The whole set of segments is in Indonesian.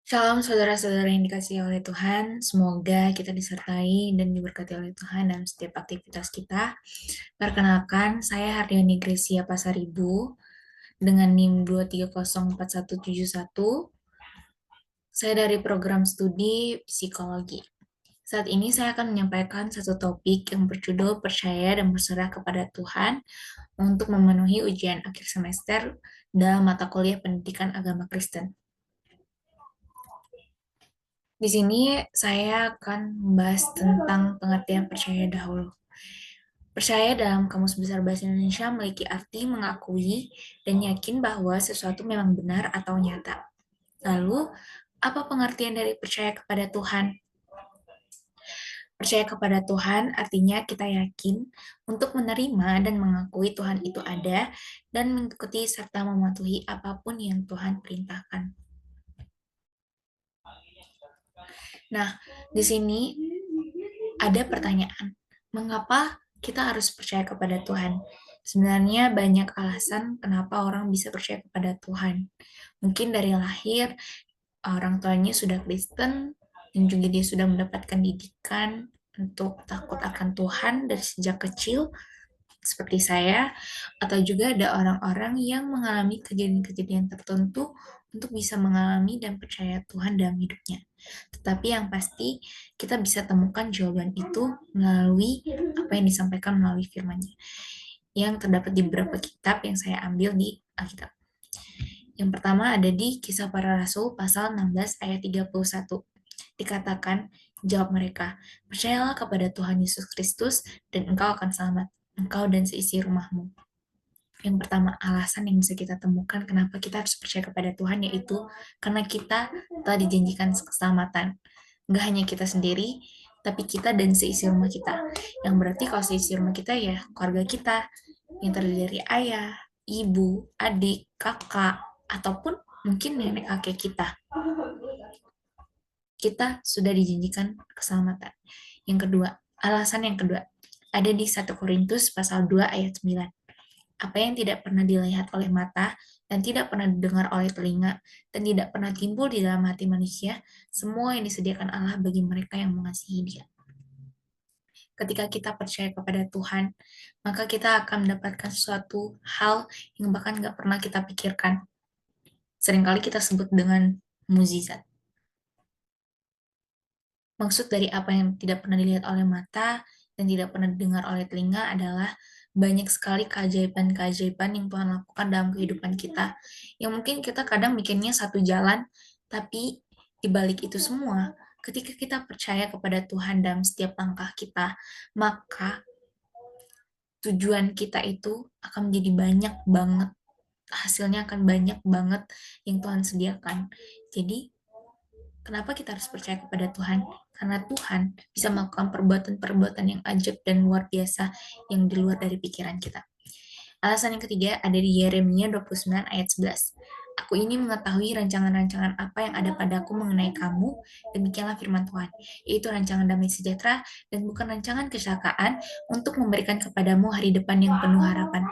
Shalom saudara-saudara yang dikasihi oleh Tuhan, semoga kita disertai dan diberkati oleh Tuhan dalam setiap aktivitas kita. Perkenalkan, saya Hardiani Gracia Pasaribu dengan NIM 2304171. Saya dari program studi psikologi. Saat ini saya akan menyampaikan satu topik yang berjudul Percaya dan Berserah kepada Tuhan untuk memenuhi ujian akhir semester dalam mata kuliah Pendidikan Agama Kristen. Di sini saya akan membahas tentang pengertian percaya dahulu. Percaya dalam Kamus Besar Bahasa Indonesia memiliki arti mengakui dan yakin bahwa sesuatu memang benar atau nyata. Lalu, apa pengertian dari percaya kepada Tuhan? Percaya kepada Tuhan artinya kita yakin untuk menerima dan mengakui Tuhan itu ada dan mengikuti serta mematuhi apapun yang Tuhan perintahkan. Nah, di sini ada pertanyaan, mengapa kita harus percaya kepada Tuhan? Sebenarnya banyak alasan kenapa orang bisa percaya kepada Tuhan. Mungkin dari lahir, orang tuanya sudah Kristen, dan juga dia sudah mendapatkan didikan untuk takut akan Tuhan dari sejak kecil, seperti saya, atau juga ada orang-orang yang mengalami kejadian-kejadian tertentu untuk bisa mengalami dan percaya Tuhan dalam hidupnya. Tetapi yang pasti, kita bisa temukan jawaban itu melalui apa yang disampaikan melalui firman-Nya, yang terdapat di beberapa kitab yang saya ambil di Alkitab. Yang pertama ada di Kisah Para Rasul pasal 16 ayat 31. Dikatakan, jawab mereka, percayalah kepada Tuhan Yesus Kristus dan engkau akan selamat, engkau dan seisi rumahmu. Yang pertama, alasan yang bisa kita temukan kenapa kita harus percaya kepada Tuhan, yaitu karena kita telah dijanjikan keselamatan. Nggak hanya kita sendiri, tapi kita dan seisi rumah kita. Yang berarti kalau seisi rumah kita ya keluarga kita, yang terdiri dari ayah, ibu, adik, kakak, ataupun mungkin nenek kakek kita. Kita sudah dijanjikan keselamatan. Yang kedua, alasan yang kedua, ada di 1 Korintus pasal 2 ayat 9. Apa yang tidak pernah dilihat oleh mata, dan tidak pernah didengar oleh telinga, dan tidak pernah timbul di dalam hati manusia, semua yang disediakan Allah bagi mereka yang mengasihi Dia. Ketika kita percaya kepada Tuhan, maka kita akan mendapatkan suatu hal yang bahkan nggak pernah kita pikirkan. Seringkali kita sebut dengan mukjizat. Maksud dari apa yang tidak pernah dilihat oleh mata dan tidak pernah didengar oleh telinga adalah banyak sekali keajaiban-keajaiban yang Tuhan lakukan dalam kehidupan kita. Yang mungkin kita kadang mikirnya satu jalan, tapi di balik itu semua, ketika kita percaya kepada Tuhan dalam setiap langkah kita, maka tujuan kita itu akan menjadi banyak banget, hasilnya akan banyak banget yang Tuhan sediakan. Jadi, kenapa kita harus percaya kepada Tuhan? Karena Tuhan bisa melakukan perbuatan-perbuatan yang ajaib dan luar biasa yang di luar dari pikiran kita. Alasan yang ketiga ada di Yeremia 29 ayat 11. Aku ini mengetahui rancangan-rancangan apa yang ada padaku mengenai kamu, demikianlah firman Tuhan, yaitu rancangan damai sejahtera dan bukan rancangan kecelakaan untuk memberikan kepadamu hari depan yang penuh harapan.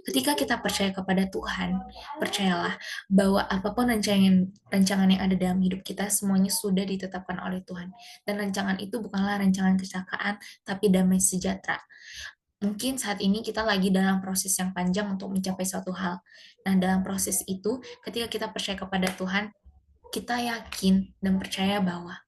Ketika kita percaya kepada Tuhan, percayalah bahwa apapun rancangan yang ada dalam hidup kita, semuanya sudah ditetapkan oleh Tuhan. Dan rancangan itu bukanlah rancangan kecelakaan, tapi damai sejahtera. Mungkin saat ini kita lagi dalam proses yang panjang untuk mencapai suatu hal. Nah, dalam proses itu, ketika kita percaya kepada Tuhan, kita yakin dan percaya bahwa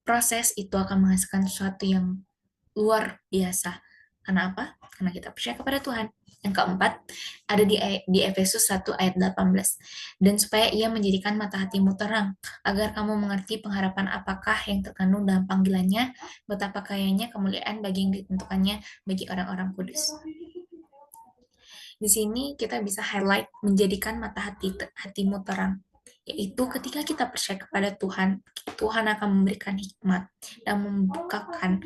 proses itu akan menghasilkan sesuatu yang luar biasa. Karena apa? Karena kita percaya kepada Tuhan. Yang keempat, ada di Efesus 1 ayat 18. Dan supaya ia menjadikan mata hatimu terang, agar kamu mengerti pengharapan apakah yang terkandung dalam panggilannya, betapa kayanya kemuliaan bagi yang ditentukannya bagi orang-orang kudus. Di sini kita bisa highlight menjadikan mata hatimu terang, yaitu ketika kita percaya kepada Tuhan, Tuhan akan memberikan hikmat dan membukakan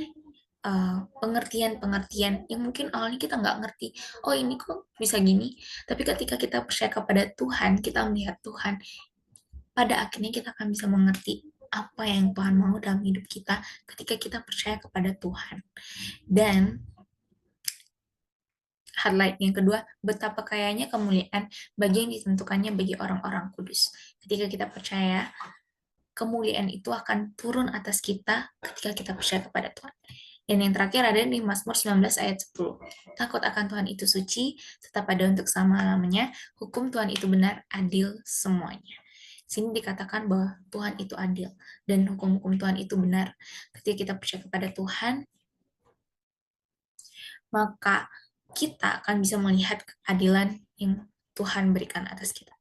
pengertian-pengertian yang mungkin awalnya kita nggak ngerti. Oh ini kok bisa gini? Tapi ketika kita percaya kepada Tuhan, kita melihat Tuhan, pada akhirnya kita akan bisa mengerti apa yang Tuhan mau dalam hidup kita ketika kita percaya kepada Tuhan. Dan highlight. Yang kedua, betapa kayanya kemuliaan bagi yang ditentukannya bagi orang-orang kudus. Ketika kita percaya, kemuliaan itu akan turun atas kita ketika kita percaya kepada Tuhan. Dan yang terakhir ada di Mazmur 19 ayat 10. Takut akan Tuhan itu suci, tetap ada untuk selama-lamanya. Hukum Tuhan itu benar, adil semuanya. Sini dikatakan bahwa Tuhan itu adil dan hukum-hukum Tuhan itu benar. Ketika kita percaya kepada Tuhan, maka kita akan bisa melihat keadilan yang Tuhan berikan atas kita.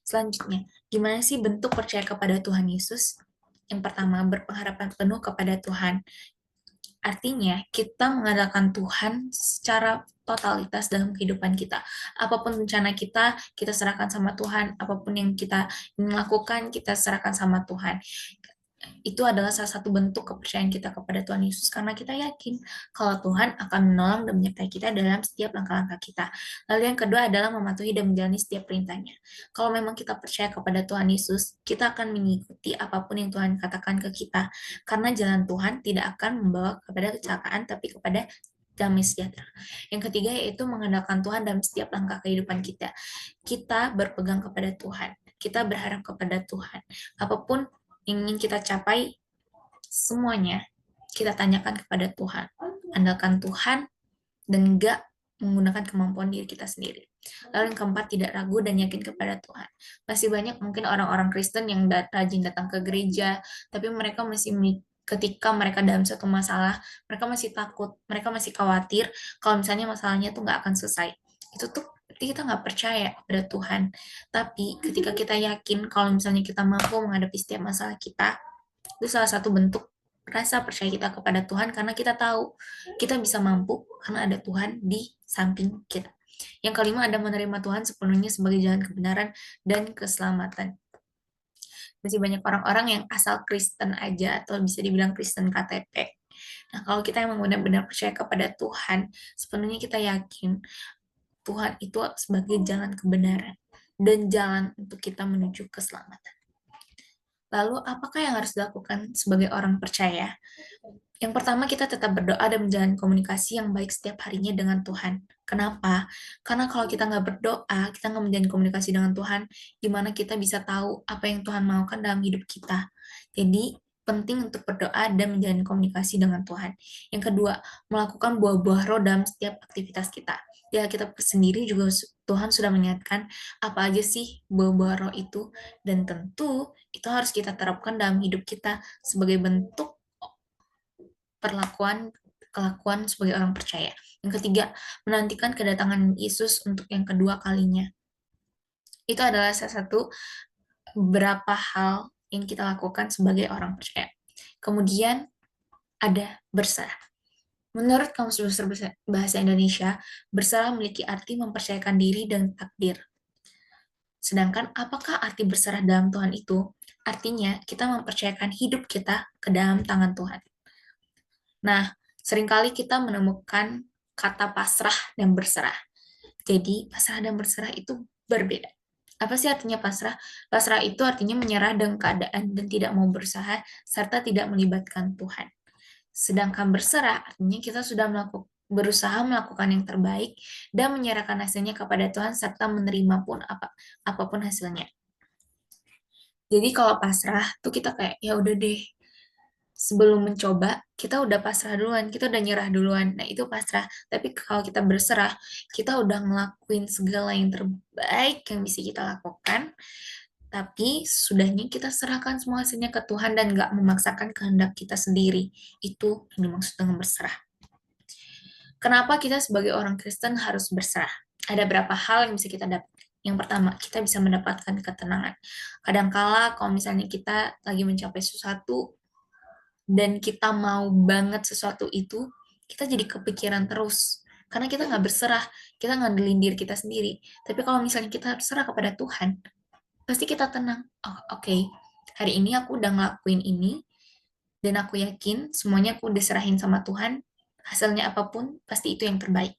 Selanjutnya, gimana sih bentuk percaya kepada Tuhan Yesus? Yang pertama, berpengharapan penuh kepada Tuhan. Artinya, kita mengandalkan Tuhan secara totalitas dalam kehidupan kita. Apapun rencana kita, kita serahkan sama Tuhan. Apapun yang kita lakukan, kita serahkan sama Tuhan. Itu adalah salah satu bentuk kepercayaan kita kepada Tuhan Yesus, karena kita yakin kalau Tuhan akan menolong dan menyertai kita dalam setiap langkah-langkah kita. Lalu yang kedua adalah mematuhi dan menjalani setiap perintahnya. Kalau memang kita percaya kepada Tuhan Yesus, kita akan mengikuti apapun yang Tuhan katakan ke kita, karena jalan Tuhan tidak akan membawa kepada kecelakaan, tapi kepada damai sejahtera. Yang ketiga yaitu mengandalkan Tuhan dalam setiap langkah kehidupan kita. Kita berpegang kepada Tuhan, kita berharap kepada Tuhan. Apapun yang ingin kita capai, semuanya kita tanyakan kepada Tuhan. Andalkan Tuhan dan enggak menggunakan kemampuan diri kita sendiri. Lalu yang keempat, tidak ragu dan yakin kepada Tuhan. Masih banyak mungkin orang-orang Kristen yang rajin datang ke gereja, tapi mereka masih ketika mereka dalam satu masalah, mereka masih takut, mereka masih khawatir kalau misalnya masalahnya tuh nggak akan selesai. Itu tuh berarti kita nggak percaya kepada Tuhan. Tapi ketika kita yakin kalau misalnya kita mampu menghadapi setiap masalah kita, itu salah satu bentuk rasa percaya kita kepada Tuhan, karena kita tahu kita bisa mampu karena ada Tuhan di samping kita. Yang kelima ada menerima Tuhan sepenuhnya sebagai jalan kebenaran dan keselamatan. Masih banyak orang-orang yang asal Kristen aja atau bisa dibilang Kristen KTP. Nah, kalau kita emang benar-benar percaya kepada Tuhan, sepenuhnya kita yakin Tuhan itu sebagai jalan kebenaran dan jalan untuk kita menuju keselamatan. Lalu, apakah yang harus dilakukan sebagai orang percaya? Yang pertama, kita tetap berdoa dan menjalin komunikasi yang baik setiap harinya dengan Tuhan. Kenapa? Karena kalau kita nggak berdoa, kita nggak menjalin komunikasi dengan Tuhan, gimana kita bisa tahu apa yang Tuhan maukan dalam hidup kita. Jadi, penting untuk berdoa dan menjalin komunikasi dengan Tuhan. Yang kedua, melakukan buah-buah roh dalam setiap aktivitas kita. Ya, kita sendiri juga Tuhan sudah menyatakan apa aja sih buah-buah roh itu, dan tentu itu harus kita terapkan dalam hidup kita sebagai bentuk perlakuan kelakuan sebagai orang percaya. Yang ketiga, menantikan kedatangan Yesus untuk yang kedua kalinya. Itu adalah salah satu beberapa hal yang kita lakukan sebagai orang percaya. Kemudian ada berserah. Menurut Kamus Besar Bahasa Indonesia, berserah memiliki arti mempercayakan diri dan takdir. Sedangkan apakah arti berserah dalam Tuhan itu? Artinya kita mempercayakan hidup kita ke dalam tangan Tuhan. Nah, seringkali kita menemukan kata pasrah dan berserah. Jadi, pasrah dan berserah itu berbeda. Apa sih artinya pasrah? Pasrah itu artinya menyerah dengan keadaan dan tidak mau berusaha, serta tidak melibatkan Tuhan. Sedangkan berserah artinya kita sudah berusaha melakukan yang terbaik dan menyerahkan hasilnya kepada Tuhan, serta menerima pun apapun hasilnya. Jadi kalau pasrah tuh kita kayak ya udah deh, sebelum mencoba, kita udah pasrah duluan, kita udah nyerah duluan. Nah, itu pasrah. Tapi kalau kita berserah, kita udah ngelakuin segala yang terbaik yang bisa kita lakukan, tapi sudahnya kita serahkan semua hasilnya ke Tuhan dan gak memaksakan kehendak kita sendiri. Itu yang dimaksud dengan berserah. Kenapa kita sebagai orang Kristen harus berserah? Ada beberapa hal yang bisa kita dapat. Yang pertama, kita bisa mendapatkan ketenangan. Kadangkala kalau misalnya kita lagi mencapai sesuatu, dan kita mau banget sesuatu itu, kita jadi kepikiran terus. Karena kita nggak berserah, kita ngandelin diri kita sendiri. Tapi kalau misalnya kita berserah kepada Tuhan, pasti kita tenang. Oh, oke. Hari ini aku udah ngelakuin ini, dan aku yakin semuanya aku udah serahin sama Tuhan, hasilnya apapun, pasti itu yang terbaik.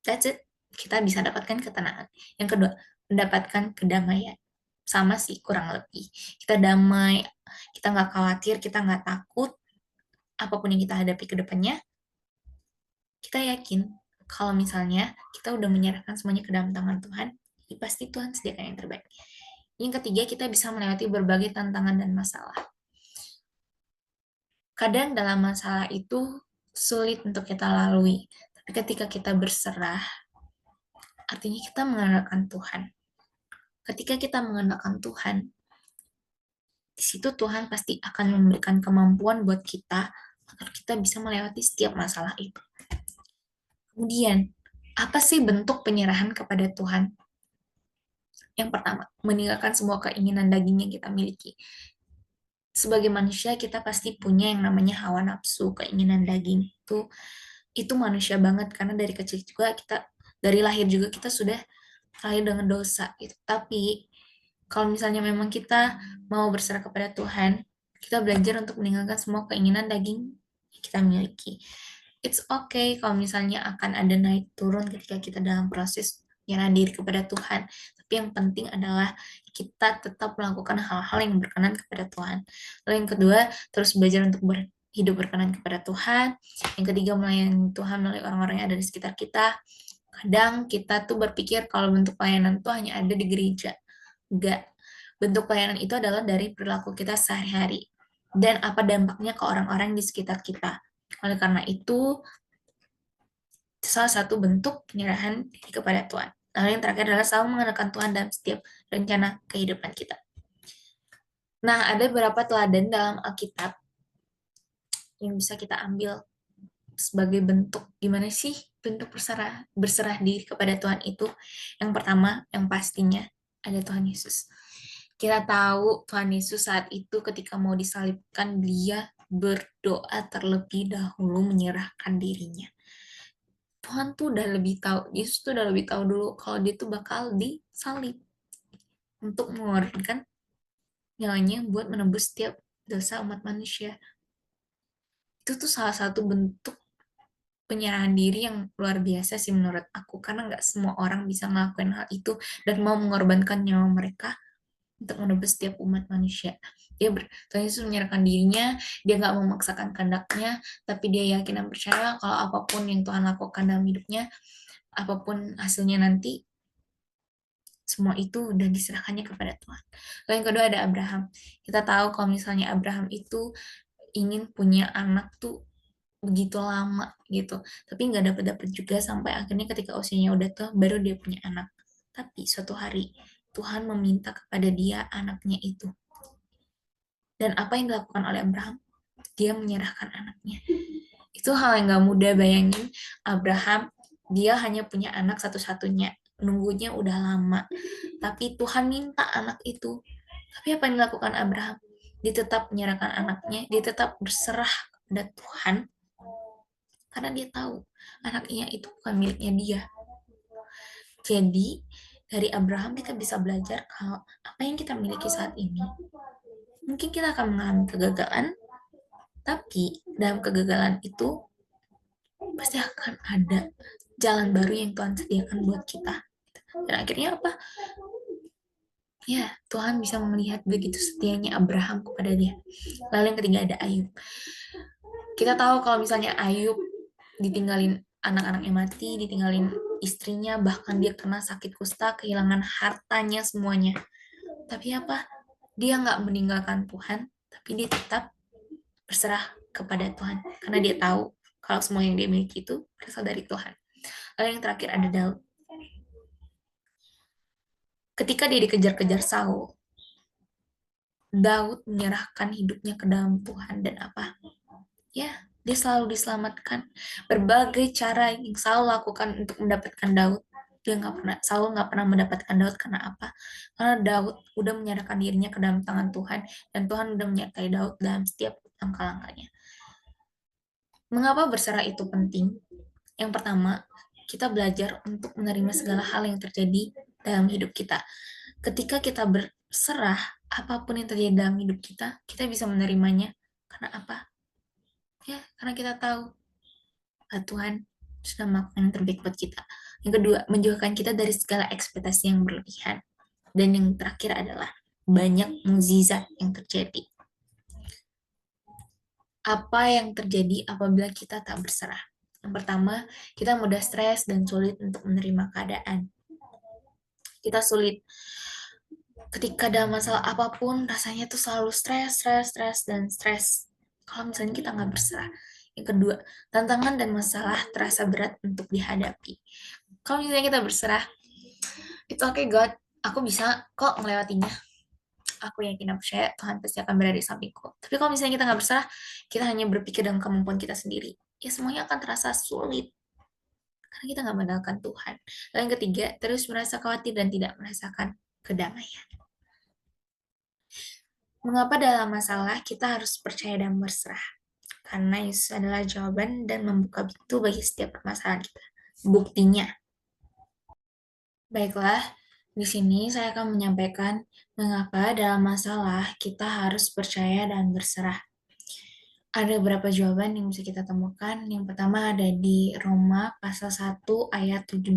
That's it. Kita bisa dapatkan ketenangan. Yang kedua, mendapatkan kedamaian. Sama sih, kurang lebih. Kita damai, kita nggak khawatir, kita nggak takut, apapun yang kita hadapi ke depannya, kita yakin Kalau misalnya kita udah menyerahkan semuanya ke dalam tangan Tuhan, ya pasti Tuhan sediakan yang terbaik. Yang ketiga, kita bisa melewati berbagai tantangan dan masalah. Kadang dalam masalah itu sulit untuk kita lalui, tapi ketika kita berserah, artinya kita mengandalkan Tuhan. Ketika kita mengandalkan Tuhan, di situ Tuhan pasti akan memberikan kemampuan buat kita agar kita bisa melewati setiap masalah itu. Kemudian, apa sih bentuk penyerahan kepada Tuhan? Yang pertama, meninggalkan semua keinginan daging yang kita miliki. Sebagai manusia, kita pasti punya yang namanya hawa nafsu, keinginan daging. Itu manusia banget, karena dari kecil juga kita, dari lahir juga kita sudah lahir dengan dosa gitu. Tapi kalau misalnya memang kita mau berserah kepada Tuhan, kita belajar untuk meninggalkan semua keinginan daging yang kita miliki. It's okay kalau misalnya akan ada naik turun ketika kita dalam proses menyerah diri kepada Tuhan. Tapi yang penting adalah kita tetap melakukan hal-hal yang berkenan kepada Tuhan. Lalu yang kedua, terus belajar untuk hidup berkenan kepada Tuhan. Yang ketiga, melayani Tuhan melalui orang-orang yang ada di sekitar kita. Kadang kita tuh berpikir kalau bentuk pelayanan itu hanya ada di gereja. Enggak. Bentuk pelayanan itu adalah dari perilaku kita sehari-hari. Dan apa dampaknya ke orang-orang di sekitar kita. Oleh karena itu, salah satu bentuk penyerahan diri kepada Tuhan. Lalu yang terakhir adalah selalu mengandalkan Tuhan dalam setiap rencana kehidupan kita. Nah, ada beberapa teladan dalam Alkitab yang bisa kita ambil sebagai bentuk gimana sih bentuk berserah diri kepada Tuhan itu. Yang pertama, yang pastinya ada Tuhan Yesus. Kita tahu Tuhan Yesus saat itu ketika mau disalibkan, dia berdoa terlebih dahulu menyerahkan dirinya. Tuhan tuh udah lebih tahu, Yesus tuh udah lebih tahu dulu kalau dia tuh bakal disalib untuk mengorbankan nyawanya buat menebus setiap dosa umat manusia. Itu tuh salah satu bentuk penyerahan diri yang luar biasa sih menurut aku, karena nggak semua orang bisa ngelakuin hal itu dan mau mengorbankan nyawa mereka untuk menebus setiap umat manusia. Tuhan Yesus menyerahkan dirinya, dia nggak memaksakan kehendaknya, tapi dia yakin dan percaya kalau apapun yang Tuhan lakukan dalam hidupnya, apapun hasilnya nanti, semua itu udah diserahkannya kepada Tuhan. Lalu yang kedua ada Abraham. Kita tahu kalau misalnya Abraham itu ingin punya anak tuh begitu lama gitu, tapi nggak dapat juga sampai akhirnya ketika usianya udah tua baru dia punya anak. Tapi suatu hari Tuhan meminta kepada dia anaknya itu. Dan apa yang dilakukan oleh Abraham? Dia menyerahkan anaknya. Itu hal yang gak mudah, bayangin Abraham, dia hanya punya anak satu-satunya, nunggunya udah lama. Tapi Tuhan minta anak itu. Tapi apa yang dilakukan Abraham? Dia tetap menyerahkan anaknya, dia tetap berserah kepada Tuhan, karena dia tahu anaknya itu bukan miliknya dia. Jadi, dari Abraham kita bisa belajar kalau apa yang kita miliki saat ini, mungkin kita akan mengalami kegagalan, tapi dalam kegagalan itu pasti akan ada jalan baru yang Tuhan sediakan buat kita. Dan akhirnya apa? Ya, Tuhan bisa melihat begitu setianya Abraham kepada dia. Lalu yang ketiga ada Ayub. Kita tahu kalau misalnya Ayub ditinggalin anak-anaknya mati, ditinggalin istrinya, bahkan dia kena sakit kusta, kehilangan hartanya semuanya. Tapi apa? Dia nggak meninggalkan Tuhan, tapi dia tetap berserah kepada Tuhan. Karena dia tahu kalau semua yang dia miliki itu berasal dari Tuhan. Lalu yang terakhir ada Daud. Ketika dia dikejar-kejar Saul, Daud menyerahkan hidupnya ke dalam Tuhan dan apa? Ya, dia selalu diselamatkan. Berbagai cara yang Saul lakukan untuk mendapatkan Daud, Saul nggak pernah mendapatkan Daud karena apa? Karena Daud udah menyerahkan dirinya ke dalam tangan Tuhan dan Tuhan udah menyertai Daud dalam setiap langkah-langkahnya. Mengapa berserah itu penting? Yang pertama, kita belajar untuk menerima segala hal yang terjadi dalam hidup kita. Ketika kita berserah, apapun yang terjadi dalam hidup kita bisa menerimanya. Karena apa? Ya, karena kita tahu Tuhan sudah melakukan yang terbaik buat kita. Yang kedua, menjauhkan kita dari segala ekspektasi yang berlebihan. Dan yang terakhir adalah banyak mukjizat yang terjadi. Apa yang terjadi apabila kita tak berserah? Yang pertama, kita mudah stres dan sulit untuk menerima keadaan. Kita sulit ketika ada masalah apapun, rasanya tuh selalu stres, stres, stres, dan stres. Kalau misalnya kita nggak berserah. Yang kedua, tantangan dan masalah terasa berat untuk dihadapi. Kalau misalnya kita berserah, it's okay God, aku bisa kok melewatinya. Aku yakin dan percaya Tuhan pasti akan berada di sampingku. Tapi kalau misalnya kita nggak berserah, kita hanya berpikir dengan kemampuan kita sendiri. Ya semuanya akan terasa sulit karena kita nggak mengandalkan Tuhan. Lalu yang ketiga, terus merasa khawatir dan tidak merasakan kedamaian. Mengapa dalam masalah kita harus percaya dan berserah? Karena Yesus adalah jawaban dan membuka pintu bagi setiap permasalahan kita. Buktinya, baiklah, di sini saya akan menyampaikan mengapa dalam masalah kita harus percaya dan berserah. Ada beberapa jawaban yang bisa kita temukan. Yang pertama ada di Roma pasal 1 ayat 17.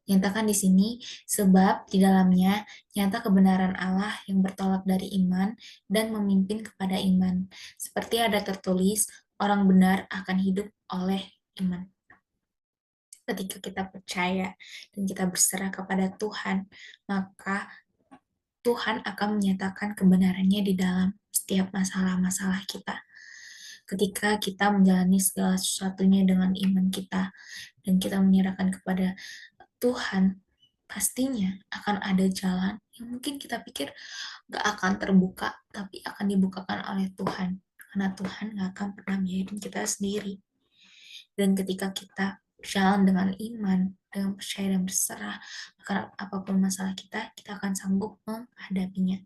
Nyatakan di sini, sebab di dalamnya nyata kebenaran Allah yang bertolak dari iman dan memimpin kepada iman. Seperti ada tertulis, orang benar akan hidup oleh iman. Ketika kita percaya dan kita berserah kepada Tuhan, maka Tuhan akan menyatakan kebenarannya di dalam setiap masalah-masalah kita. Ketika kita menjalani segala sesuatunya dengan iman kita dan kita menyerahkan kepada Tuhan, pastinya akan ada jalan yang mungkin kita pikir gak akan terbuka, tapi akan dibukakan oleh Tuhan. Karena Tuhan gak akan pernah biarin kita sendiri. Dan ketika kita berjalan dengan iman, dengan percaya dan berserah, maka apapun masalah kita akan sanggup menghadapinya.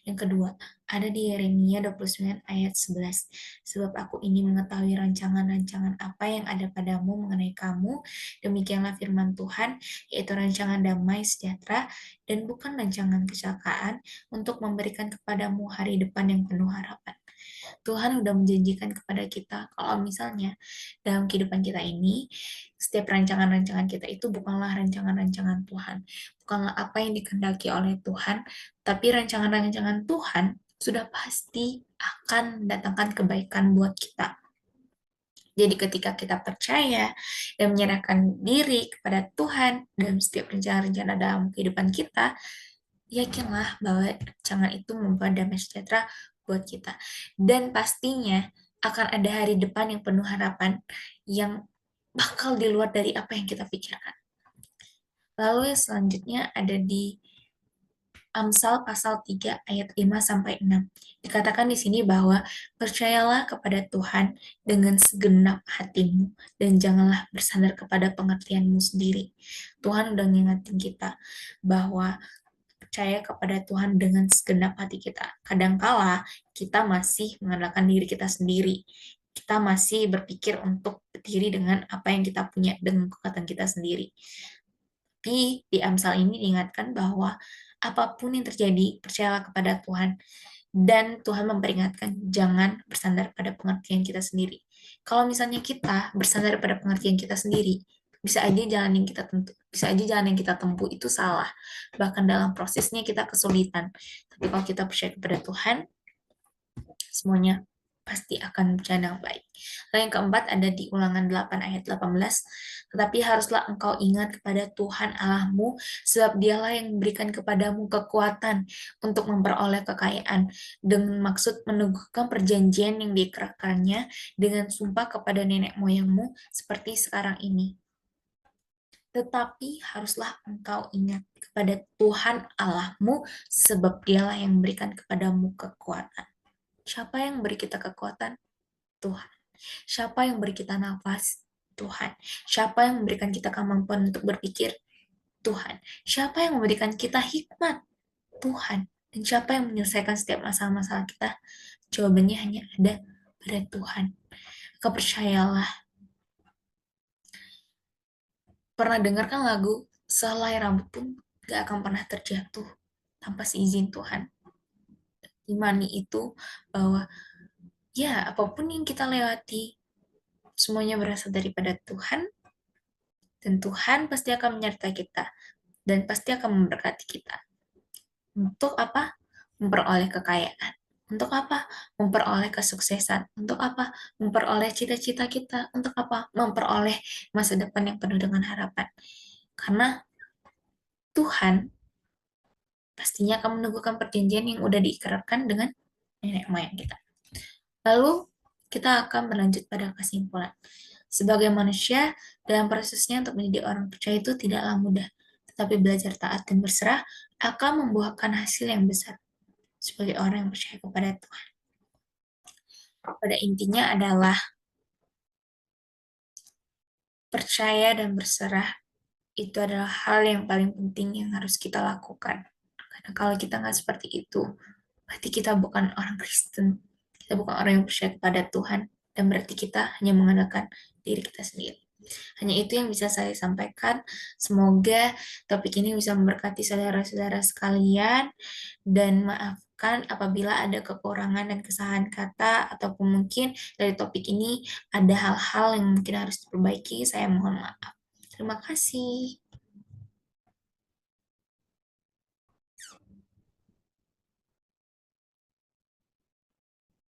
Yang kedua, ada di Yeremia 29 ayat 11. Sebab aku ini mengetahui rancangan-rancangan apa yang ada padamu mengenai kamu, demikianlah firman Tuhan, yaitu rancangan damai sejahtera dan bukan rancangan kecelakaan untuk memberikan kepadamu hari depan yang penuh harapan. Tuhan udah menjanjikan kepada kita kalau misalnya dalam kehidupan kita ini, setiap rancangan-rancangan kita itu bukanlah rancangan-rancangan Tuhan, bukanlah apa yang dikehendaki oleh Tuhan, tapi rancangan-rancangan Tuhan sudah pasti akan mendatangkan kebaikan buat kita. Jadi ketika kita percaya dan menyerahkan diri kepada Tuhan dalam setiap rencana-rencana dalam kehidupan kita, yakinlah bahwa rancangan itu membawa damai sejahtera buat kita. Dan pastinya akan ada hari depan yang penuh harapan yang bakal di luar dari apa yang kita pikirkan. Lalu yang selanjutnya ada di Amsal pasal 3 ayat 5 sampai 6. Dikatakan di sini bahwa percayalah kepada Tuhan dengan segenap hatimu dan janganlah bersandar kepada pengertianmu sendiri. Tuhan udah ngingetin kita bahwa percaya kepada Tuhan dengan segenap hati kita. Kadangkala kita masih mengandalkan diri kita sendiri. Kita masih berpikir untuk berdiri dengan apa yang kita punya, dengan kekuatan kita sendiri. Tapi di Amsal ini diingatkan bahwa apapun yang terjadi, percayalah kepada Tuhan. Dan Tuhan memperingatkan, jangan bersandar pada pengertian kita sendiri. Kalau misalnya kita bersandar pada pengertian kita sendiri, bisa aja jalan yang kita tentu, bisa aja jalan yang kita tempuh itu salah. Bahkan dalam prosesnya kita kesulitan. Tapi kalau kita percaya kepada Tuhan, semuanya pasti akan berjalan dengan baik. Lalu yang keempat ada di Ulangan 8 ayat 18. Tetapi haruslah engkau ingat kepada Tuhan Allahmu, sebab dialah yang memberikan kepadamu kekuatan untuk memperoleh kekayaan, dengan maksud meneguhkan perjanjian yang diikrarkannya dengan sumpah kepada nenek moyangmu, seperti sekarang ini. Tetapi haruslah engkau ingat kepada Tuhan Allahmu, sebab dialah yang memberikan kepadamu kekuatan. Siapa yang beri kita kekuatan? Tuhan. Siapa yang beri kita nafas? Tuhan. Siapa yang memberikan kita kemampuan untuk berpikir? Tuhan. Siapa yang memberikan kita hikmat? Tuhan. Dan siapa yang menyelesaikan setiap masalah-masalah kita? Jawabannya hanya ada pada Tuhan. Maka percayalah. Pernah dengarkan lagu Sehelai Rambut pun gak akan pernah terjatuh tanpa seizin Tuhan. Imani itu bahwa ya, apapun yang kita lewati, semuanya berasal daripada Tuhan, dan Tuhan pasti akan menyertai kita, dan pasti akan memberkati kita. Untuk apa? Memperoleh kekayaan. Untuk apa? Memperoleh kesuksesan. Untuk apa? Memperoleh cita-cita kita. Untuk apa? Memperoleh masa depan yang penuh dengan harapan. Karena Tuhan pastinya akan meneguhkan perjanjian yang udah diikrarkan dengan nenek moyang kita. Lalu kita akan berlanjut pada kesimpulan. Sebagai manusia, dalam prosesnya untuk menjadi orang percaya itu tidaklah mudah, tetapi belajar taat dan berserah akan membuahkan hasil yang besar sebagai orang yang percaya kepada Tuhan. Pada intinya adalah percaya dan berserah itu adalah hal yang paling penting yang harus kita lakukan. Karena kalau kita nggak seperti itu, berarti kita bukan orang Kristen. Kita bukan orang yang percaya kepada Tuhan. Dan berarti kita hanya mengandalkan diri kita sendiri. Hanya itu yang bisa saya sampaikan. Semoga topik ini bisa memberkati saudara-saudara sekalian. Dan maafkan apabila ada kekurangan dan kesalahan kata, ataupun mungkin dari topik ini ada hal-hal yang mungkin harus diperbaiki. Saya mohon maaf. Terima kasih.